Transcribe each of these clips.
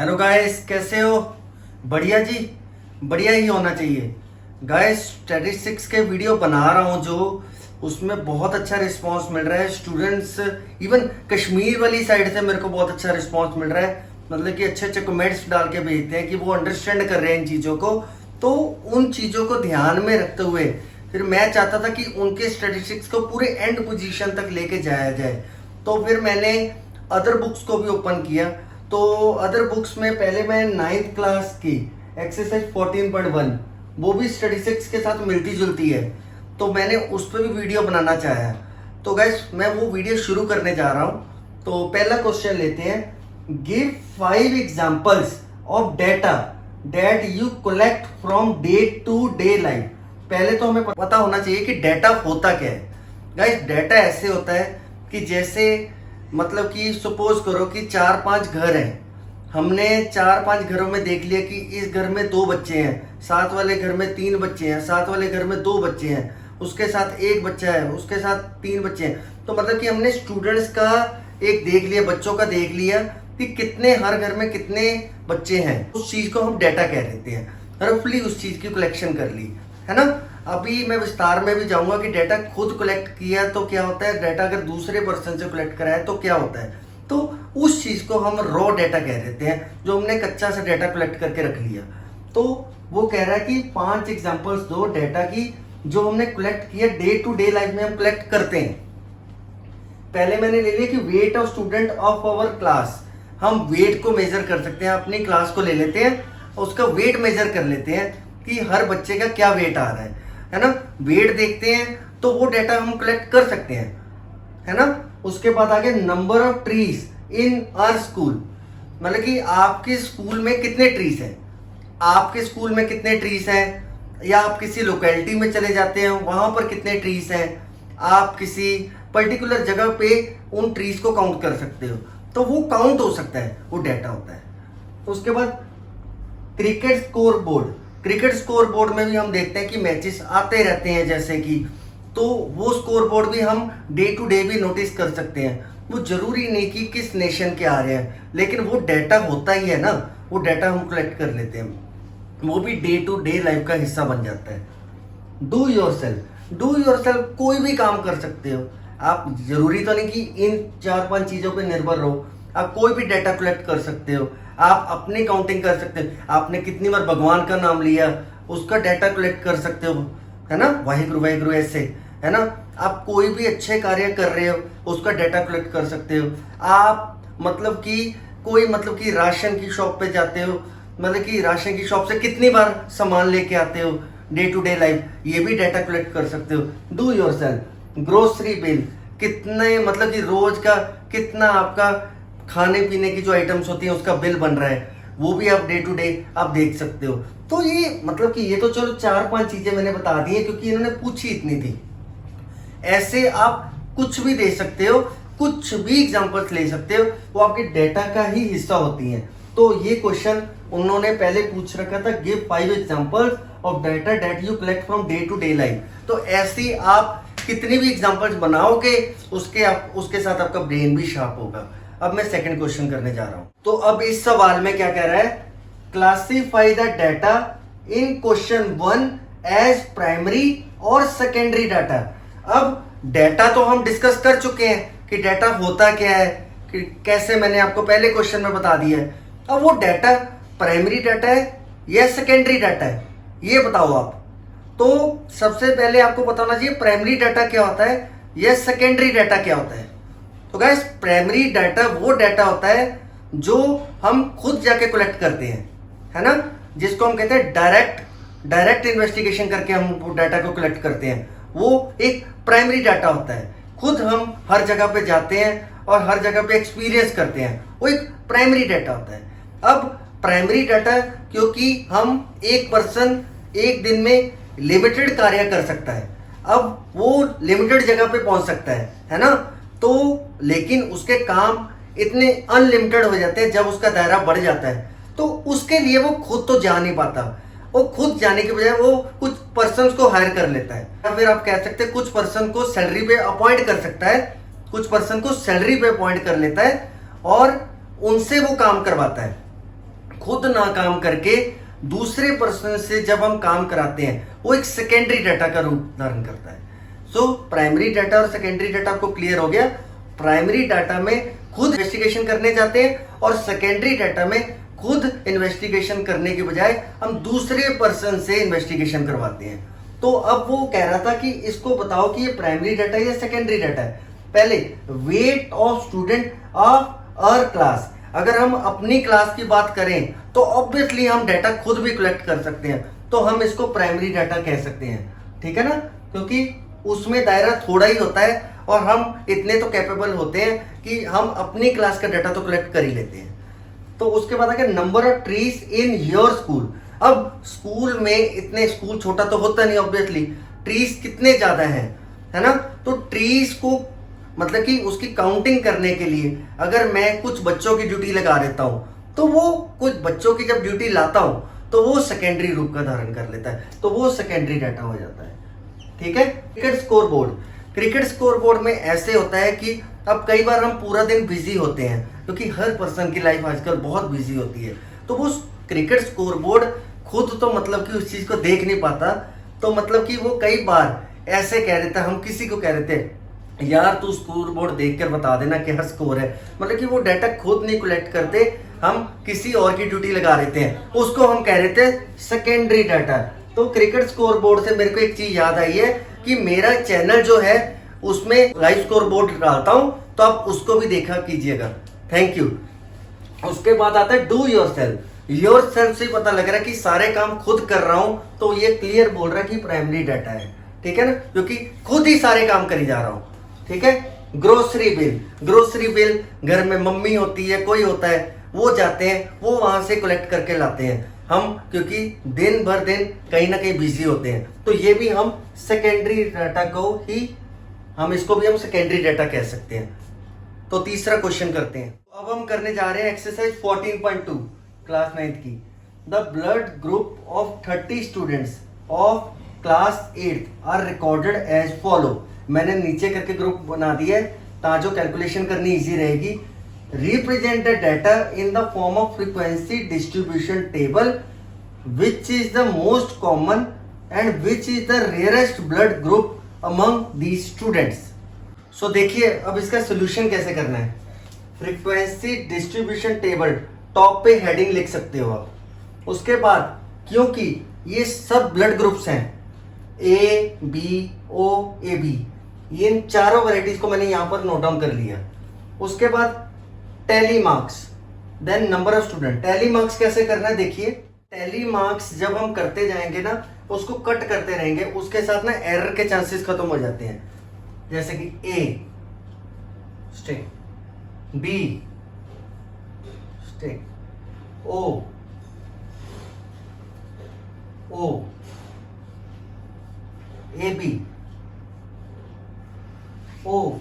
Hello guys, कैसे हो? बढ़िया जी, बढ़िया ही होना चाहिए। गाइस, स्टैटिस्टिक्स के वीडियो बना रहा हूँ जो उसमें बहुत अच्छा रिस्पांस मिल रहा है। स्टूडेंट्स इवन कश्मीर वाली साइड से मेरे को बहुत अच्छा रिस्पांस मिल रहा है। मतलब कि अच्छे अच्छे कमेंट्स डाल के भेजते हैं कि वो अंडरस्टैंड कर रहे हैं इन चीज़ों को। तो उन चीज़ों को ध्यान में रखते हुए फिर मैं चाहता था कि उनके स्टैटिस्टिक्स को पूरे एंड पोजीशन तक लेके जाया जाए। तो फिर मैंने अदर बुक्स को भी ओपन किया। तो अदर बुक्स में पहले मैं 9th क्लास की एक्सरसाइज 14.1 वो भी स्टैटिस्टिक्स के साथ मिलती जुलती है, तो मैंने उस पर भी वीडियो बनाना चाहा। तो गाइस, मैं वो वीडियो शुरू करने जा रहा हूँ। तो पहला क्वेश्चन लेते हैं, give 5 examples of data that you collect from day to day life. पहले तो हमें पता होना चाहिए कि डेटा होता क्या है। गाइस, डेटा ऐसे होता है कि जैसे मतलब कि सपोज करो कि 4-5 घर हैं। हमने 4-5 घरों में देख लिया कि इस घर में 2 बच्चे हैं, साथ वाले घर में 3 बच्चे हैं, साथ वाले घर में 2 बच्चे हैं, उसके साथ 1 बच्चा है, उसके साथ 3 बच्चे हैं। तो मतलब कि हमने स्टूडेंट्स का एक देख लिया, बच्चों का देख लिया कि कितने हर घर में कितने बच्चे हैं। उस चीज को हम डेटा कह देते हैं। रफली उस चीज की कलेक्शन कर ली, है ना। अभी मैं विस्तार में भी जाऊंगा कि डेटा खुद कलेक्ट किया तो क्या होता है, डेटा अगर दूसरे पर्सन से कलेक्ट करा है तो क्या होता है। तो उस चीज को हम रॉ डेटा कह देते हैं, जो हमने कच्चा सा डेटा कलेक्ट करके रख लिया। तो वो कह रहा है कि 5 एग्जांपल्स दो डेटा की जो हमने कलेक्ट किया, डे टू डे लाइफ में हम कलेक्ट करते हैं। पहले मैंने ले लिया कि weight of student of our class. हम वेट को मेजर कर सकते हैं, अपनी क्लास को ले लेते हैं, उसका वेट मेजर कर लेते हैं कि हर बच्चे का क्या वेट आ रहा है ना। वेट देखते हैं तो वो डेटा हम कलेक्ट कर सकते हैं, है ना। उसके बाद आगे number of trees in our school, मतलब कि आपके स्कूल में कितने ट्रीज हैं, आपके स्कूल में कितने ट्रीज हैं, या आप किसी लोकेलिटी में चले जाते हैं वहां पर कितने ट्रीज हैं, आप किसी पर्टिकुलर जगह पे उन ट्रीज को काउंट कर सकते हो। तो वो काउंट हो सकता है, वो डेटा होता है। उसके बाद cricket score board, cricket score board में भी हम देखते हैं कि मैचेस आते रहते हैं जैसे कि, तो वो स्कोर बोर्ड भी हम डे टू डे भी नोटिस कर सकते हैं। वो जरूरी नहीं कि किस नेशन के आ रहे हैं, लेकिन वो डेटा होता ही है ना, वो डेटा हम कलेक्ट कर लेते हैं, वो भी डे टू डे लाइफ का हिस्सा बन जाता है। डू योरसेल्फ, डू योरसेल्फ कोई भी काम कर सकते हो आप, जरूरी तो नहीं कि इन 4-5 चीजों पे निर्भर रहो। आप कोई भी डेटा कलेक्ट कर सकते हो, आप अपनी काउंटिंग कर सकते हो, आपने कितनी बार भगवान का नाम लिया उसका डेटा कलेक्ट कर सकते हो, है ना, वाहिगुरु वाहिगुरु ऐसे, है ना। आप कोई भी अच्छे कार्य कर रहे हो उसका डेटा कलेक्ट कर सकते हो। आप मतलब कि कोई मतलब कि राशन की शॉप पे जाते हो, मतलब कि राशन की शॉप से कितनी बार सामान लेके आते हो डे टू डे लाइफ, ये भी डेटा कलेक्ट कर सकते हो। डू योरसेल्फ, ग्रोसरी बिल, कितने मतलब कि रोज का कितना आपका खाने पीने की जो आइटम्स होती हैं उसका बिल बन रहा है, वो भी आप डे टू डे आप देख सकते हो। तो ये मतलब कि ये तो चलो 4-5 चीजें मैंने बता दी है क्योंकि इन्होंने पूछी इतनी थी। ऐसे आप कुछ भी दे सकते हो, कुछ भी एग्जांपल्स ले सकते हो, वो आपके डेटा का ही हिस्सा होती हैं। तो ये क्वेश्चन उन्होंने पहले पूछ रखा था, give 5 examples of data that you collect from day to day life. तो ऐसे आप कितनी भी एग्जांपल्स बनाओगे उसके साथ आपका ब्रेन भी शार्प होगा। अब मैं सेकंड क्वेश्चन करने जा रहा हूं। तो अब इस सवाल में क्या कह रहा है, classify the data in question 1 as primary और सेकेंडरी डाटा। अब डेटा तो हम डिस्कस कर चुके हैं कि डेटा होता क्या है, कि कैसे मैंने आपको पहले क्वेश्चन में बता दिया है। अब वो डेटा प्राइमरी डाटा है या सेकेंडरी डाटा है, ये बताओ आप। तो सबसे पहले आपको पता होना चाहिए प्राइमरी डाटा क्या होता है या सेकेंडरी डाटा क्या होता है। तो गाइस, प्राइमरी डाटा वो डाटा होता है जो हम खुद जाके कलेक्ट करते हैं, है ना, जिसको हम कहते हैं डायरेक्ट इन्वेस्टिगेशन करके हम वो डाटा को कलेक्ट करते हैं। वो एक प्राइमरी डाटा होता है, खुद हम हर जगह पे जाते हैं और हर जगह पे एक्सपीरियंस करते हैं, वो एक प्राइमरी डाटा होता है। अब प्राइमरी डाटा क्योंकि हम एक पर्सन एक दिन में लिमिटेड कार्य कर सकता है, अब वो लिमिटेड जगह पे पहुंच सकता है ना। तो लेकिन उसके काम इतने अनलिमिटेड हो जाते हैं जब उसका दायरा बढ़ जाता है, तो उसके लिए वो खुद तो जा नहीं पाता, वो खुद जाने के बजाय वो कुछ पर्सन्स को हायर कर लेता है, या फिर आप कह सकते हैं कुछ पर्सन को सैलरी पे अपॉइंट कर सकता है, कुछ पर्सन को सैलरी पे अपॉइंट कर लेता है और उनसे वो काम करवाता है। खुद ना काम करके दूसरे पर्सन से जब हम काम कराते हैं, वो एक सेकेंडरी डाटा का रूप धारण करता है। सो प्राइमरी डाटा और सेकेंडरी डाटा आपको क्लियर हो गया। प्राइमरी डाटा में खुद इन्वेस्टिगेशन करने जाते हैं और सेकेंडरी डाटा में खुद इन्वेस्टिगेशन करने के बजाय हम दूसरे पर्सन से इन्वेस्टिगेशन करवाते हैं। तो अब वो कह रहा था कि इसको बताओ कि ये प्राइमरी डाटा या सेकेंडरी डाटा है। पहले weight of student of our class, अगर हम अपनी क्लास की बात करें तो ऑब्वियसली हम डाटा खुद भी कलेक्ट कर सकते हैं, तो हम इसको प्राइमरी डाटा कह सकते हैं, ठीक है ना, क्योंकि उसमें दायरा थोड़ा ही होता है और हम इतने तो कैपेबल होते हैं कि हम अपनी क्लास का डाटा तो कलेक्ट कर ही लेते हैं। तो उसके बाद आगे number of trees in your school. अब स्कूल में इतने, स्कूल छोटा तो होता नहीं ऑब्वियसली, ट्रीज कितने ज्यादा हैं, है ना, तो ट्रीज को मतलब कि उसकी काउंटिंग करने के लिए अगर मैं कुछ बच्चों की ड्यूटी लगा देता हूं, तो वो कुछ बच्चों की जब ड्यूटी लाता हूं तो वो सेकेंडरी रूप का धारण कर लेता है, तो वो सेकेंडरी डाटा हो जाता है, ठीक है। Cricket score board, cricket score board में ऐसे होता है कि अब कई बार हम पूरा दिन बिजी होते हैं, क्योंकि हर पर्सन की लाइफ आजकल बहुत बिजी होती है, तो वो क्रिकेट स्कोर बोर्ड खुद तो मतलब कि उस चीज को देख नहीं पाता, तो मतलब कि वो कई बार ऐसे कह देता, हम किसी को कह देते यार तू स्कोर बोर्ड देख कर बता देना क्या स्कोर है, मतलब कि वो डाटा खुद नहीं कलेक्ट करते, हम किसी और की ड्यूटी लगा देते हैं, उसको हम कह देते हैं सेकेंडरी डाटा। तो क्रिकेट स्कोर बोर्ड से मेरे को एक चीज याद आई है कि मेरा चैनल जो है उसमें लाइव स्कोर बोर्ड डालता हूं, तो आप उसको भी देखा कीजिएगा, थैंक यू। उसके बाद आता है do your self. Your self से पता लग रहा है कि सारे काम खुद कर रहा हूं, तो ये क्लियर बोल रहा है कि प्राइमरी डाटा है, ठीक है ना, क्योंकि खुद ही सारे काम करी जा रहा हूं, ठीक है। ग्रोसरी बिल, ग्रोसरी बिल घर में मम्मी होती है, कोई होता है, वो जाते हैं, वो वहां से कलेक्ट करके लाते हैं हम, क्योंकि दिन भर दिन कहीं ना कहीं बिजी होते हैं, तो ये भी हम सेकेंडरी डाटा को ही, हम इसको भी हम सेकेंडरी डाटा कह सकते हैं। तो तीसरा क्वेश्चन करते हैं। अब हम करने जा रहे हैं एक्सरसाइज 14.2 क्लास 9th की। The blood group of 30 students of class 8 are recorded as follow. मैंने नीचे करके ग्रुप बना दिया है ताकि जो कैलकुलेशन करनी इजी रहेगी। Represent the data in the form of frequency distribution table, which is the most common and which is the rarest blood group among these students. So देखिए अब इसका सोल्यूशन कैसे करना है। फ्रीक्वेंसी डिस्ट्रीब्यूशन टेबल, टॉप पे heading लिख सकते हो आप। उसके बाद क्योंकि ये सब ब्लड ग्रुप्स हैं, ए बी ओ ए बी, ये इन चारों वैरायटीज को मैंने यहां पर नोट डाउन कर लिया। उसके बाद tally marks, then number of student. Tally marks कैसे करना है देखिए, टैली मार्क्स जब हम करते जाएंगे ना, उसको कट करते रहेंगे, उसके साथ ना एरर के चांसेस खत्म हो जाते हैं। जैसे कि A stick, B stick, O O, A B O,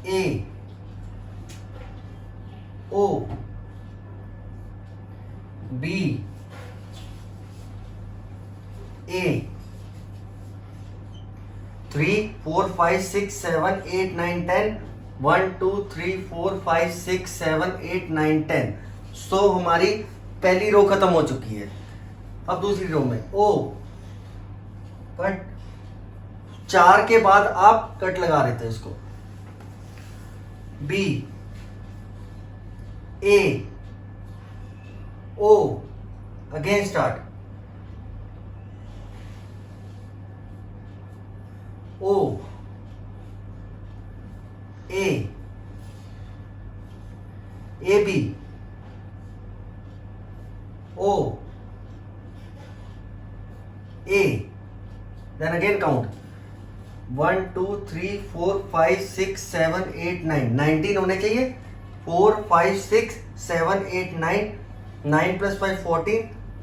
A O, B A, 3 4 5 6 7 8 9 10, 1 2 3 4 5 6 7 8 9 10। सो हमारी पहली रो खत्म हो चुकी है। अब दूसरी रो में ओ कट, 4 के बाद आप कट लगा रहे थे इसको, B A O, again start, O A B O A, then again count 1 2 3 4 5 6 7 8 9, 19 होने चाहिए। 4 5 6 7 8 9, 9 + 5 14,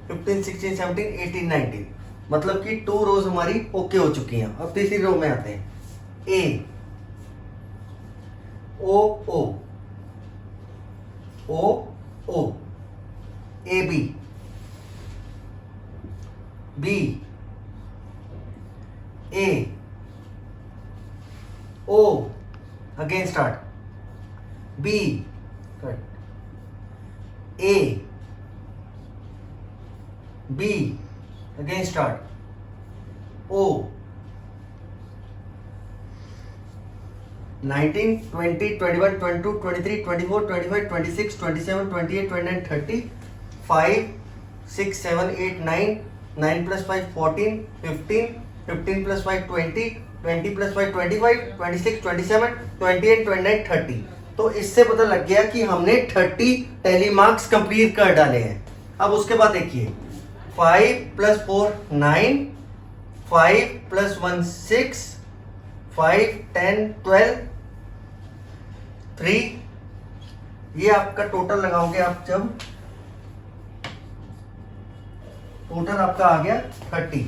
15 16 17 18 19, मतलब कि 2 रोज हमारी ओके हो चुकी हैं। अब तीसरी रो में आते हैं। A O O O O, A B B A O, again start, B cut, A, B, again start, O, 19, 20, 21, 22, 23, 24, 25, 26, 27, 28, 29, 30, 5, 6, 7, 8, 9, 9 plus 5, 14, 15, 15 plus 5, 20, 20 plus 5, 25, 26, 27, 28, 29, 30। तो इससे पता लग गया कि हमने 30 टैली मार्क्स कंप्लीट कर डाले हैं। अब उसके बाद देखिए 5 plus 4 9, 5 plus 1 6, 5 10 12 3, ये आपका टोटल लगाओगे आप, जब टोटल आपका आ गया 30।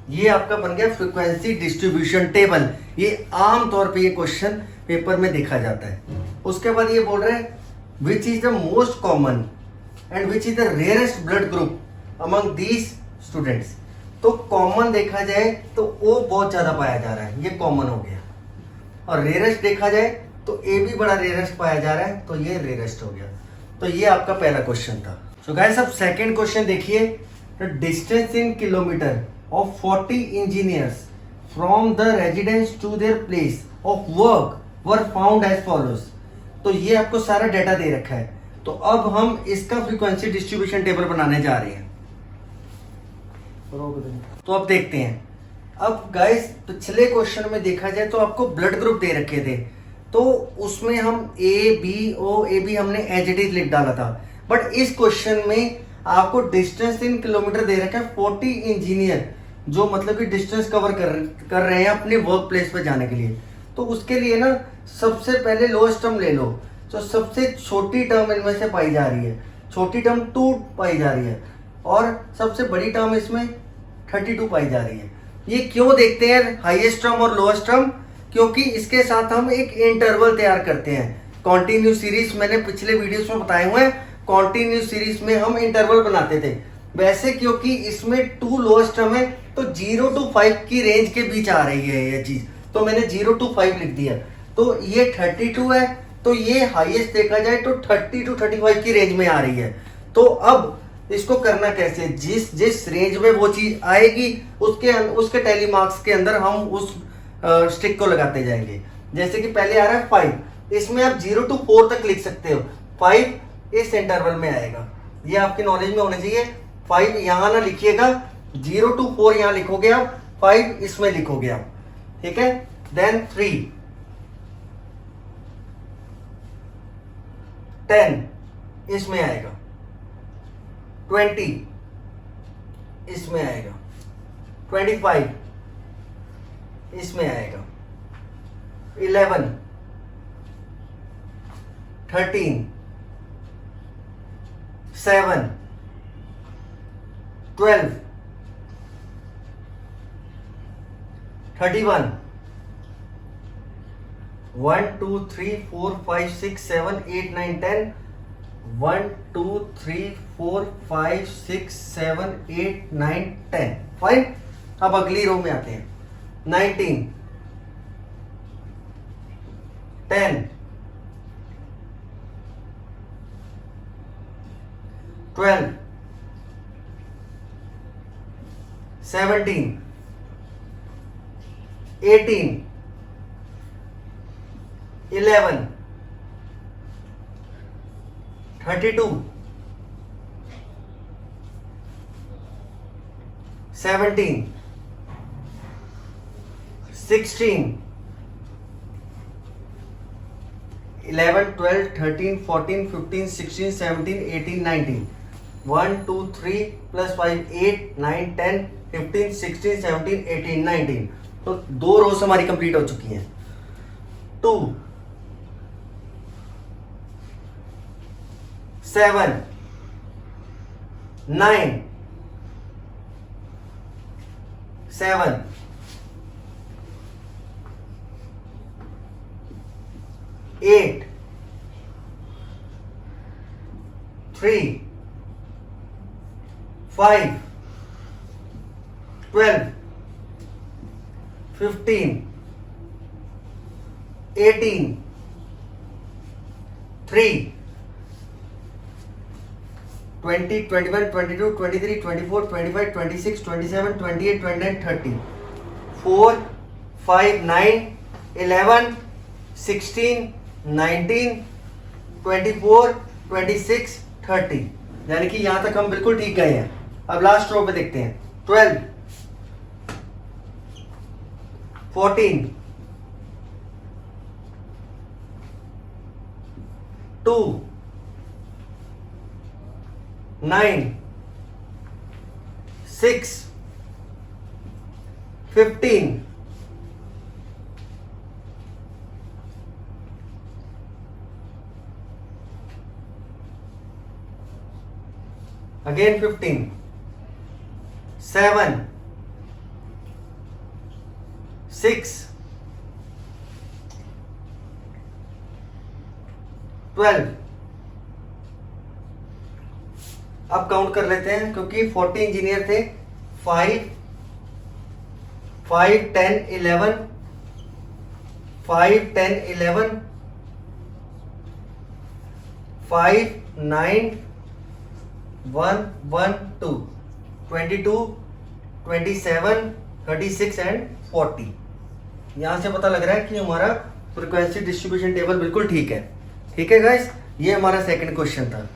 ये आपका बन गया फ्रीक्वेंसी डिस्ट्रीब्यूशन टेबल। ये आम तौर पे ये क्वेश्चन पेपर में देखा जाता है। उसके बाद ये बोल रहे हैं विच is the most common and which is the rarest blood group among these students. तो कॉमन देखा जाए तो ओ बहुत ज्यादा पाया जा रहा है, ये कॉमन हो गया। और रेयरेस्ट देखा जाए तो ए भी बड़ा रेयरेस्ट पाया जा रहा है, तो ये रेयरेस्ट हो गया। तो ये आपका पहला क्वेश्चन था। सो गाइस अब सेकंड क्वेश्चन देखिए, distance in kilometre of 40 engineers from the residence to their place of work were found as follows। तो ये आपको सारा डेटा दे रखा है। तो अब हम इसका फ्रीक्वेंसी डिस्ट्रीब्यूशन टेबल बनाने जा रहे हैं। तो अब देखते हैं। अब गाइस पिछले क्वेश्चन में देखा जाए तो आपको ब्लड ग्रुप दे रखे थे, तो उसमें हम A B O, A B हमने एज इट इज लिख डाला था। बट इस क्वेश्चन में आपको डिस्टेंस इन किलोमीटर दे रखा है 40 इंजीनियर, जो मतलब कि डिस्टेंस कवर कर रहे हैं अपने वर्क प्लेस पे जाने के लिए। तो उसके लिए ना सबसे पहले लोएस्ट टर्म ले लो। तो सबसे छोटी टर्म इनमें से पाई जा रही है, छोटी टर्म 2 पाई जा रही है, और सबसे बड़ी टर्म इसमें 32 पाई जा रही है। ये क्यों देखते हैं हाईएस्ट टर्म और लोएस्ट टर्म? क्योंकि इसके साथ हम एक इंटरवल तैयार करते हैं। कॉन्टिन्यू सीरीज मैंने पिछले वीडियोस में बताए हुए हैं, कॉन्टिन्यू सीरीज में हम इंटरवल बनाते थे। वैसे क्योंकि इसमें 2 लोएस्ट टर्म है, तो 0 to 5 की रेंज के बीच आ रही है ये चीज, तो मैंने 0 to 5 लिख दिया। तो ये 32 है, तो ये हाईएस्ट देखा जाए तो 30 to 35 की रेंज में आ रही है। तो अब इसको करना कैसे? जिस जिस रेंज में वो चीज आएगी उसके टैली मार्क्स के अंदर हम उस स्टिक को लगाते जाएंगे। जैसे कि पहले आ रहा है 5, इसमें आप 0 to 4 तक लिख सकते हो। 5 इस इंटरवल में आएगा, ये आपकी नॉलेज में होना चाहिए। 5 यहां ना लिखिएगा, 0 to 4 यहां लिखोगे आप, 5 इसमें लिखोगे आप, ठीक है। देन 3, 10 इसमें आएगा, 20 इसमें आएगा, 25 इसमें आएगा, 11, 13, 7, 12, 31, 1 2 3 4 5 6 7 8 9 10, 1 2 3 4 5 6 7 8 9 10। फाइन। अब अगली रो में आते हैं। 19, 10, 12, 17, 18, 11, 32, 17, 16, 11, 12, 13, 14, 15, 16, 17, 18, 19। 1 2 3 plus 5 8 9 10 15 16 17 18 19। तो 2 रोज हमारी कंप्लीट हो चुकी हैं। 2 7 9 7 8 3 5 12 15 18 3, 20, 21, 22, 23, 24, 25, 26, 27, 28, 29, 30, 4, 5, 9, 11, 16, 19, 24, 26, 30, यानी कि यहां तक हम बिल्कुल ठीक गए हैं। अब लास्ट रो पे देखते हैं। 12, 14, 2, 9, 6, 15, 15, 7, 6, 12। अब काउंट कर लेते हैं क्योंकि 40 इंजीनियर थे। 5, 5, 10, 11, 5, 10, 11, 5, 9, 1, 1, 2, 22, 27, 36 एंड 40। यहां से पता लग रहा है कि हमारा फ्रीक्वेंसी डिस्ट्रीब्यूशन टेबल बिल्कुल ठीक है। ठीक है गाइस, ये हमारा सेकंड क्वेश्चन था।